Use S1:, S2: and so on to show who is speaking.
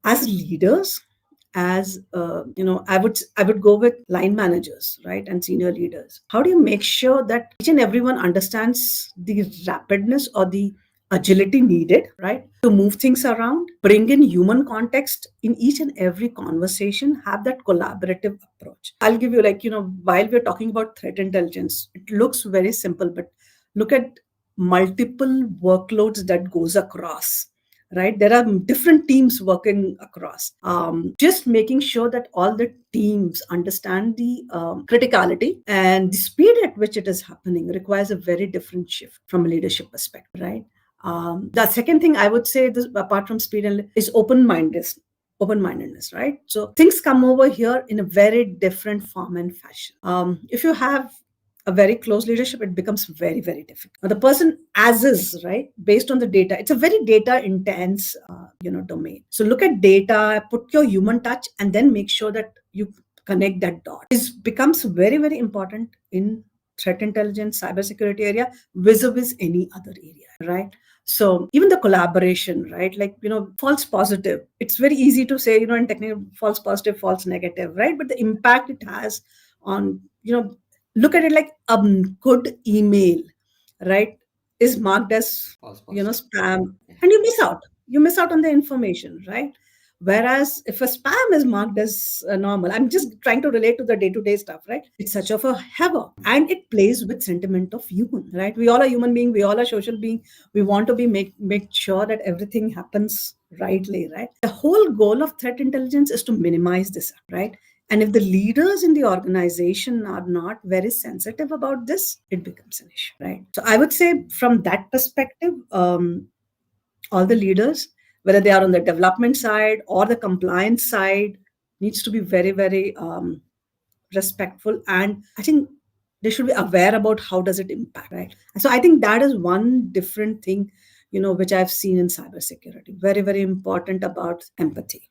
S1: as leaders, as I would go with line managers, right, and senior leaders. How do you make sure that each and everyone understands the rapidness or the agility needed, right, to move things around, bring in human context in each and every conversation, have that collaborative approach? I'll give you, while we're talking about threat intelligence, it looks very simple, but look at multiple workloads that goes across, right? There are different teams working across. Just making sure that all the teams understand the criticality and the speed at which it is happening requires a very different shift from a leadership perspective, right? The second thing I would say, this, apart from speed, is open-mindedness, right? So things come over here in a very different form and fashion. If you have a very close leadership, it becomes very, very difficult. Now, the person as is, right, based on the data, it's a very data intense, domain. So look at data, put your human touch, and then make sure that you connect that dot. It becomes very, very important in threat intelligence, cybersecurity area, vis-a-vis any other area, right? So even the collaboration, right? False positive. It's very easy to say, in technical, false positive, false negative, right? But the impact it has on, look at it like a good email, right, is marked as
S2: False positive.
S1: spam,
S2: Yeah.
S1: and you miss out on the information, right? Whereas if a spam is marked as normal, I'm just trying to relate to the day-to-day stuff, right? It's such of a havoc, and it plays with sentiment of human, right? We all are human being, we all are social being. We want to be make sure that everything happens rightly, right? The whole goal of threat intelligence is to minimize this, right? And if the leaders in the organization are not very sensitive about this, it becomes an issue, right? So I would say from that perspective, all the leaders, whether they are on the development side or the compliance side, needs to be very, very respectful. And I think they should be aware about how does it impact, right? So I think that is one different thing, which I've seen in cybersecurity. Very, very important about empathy.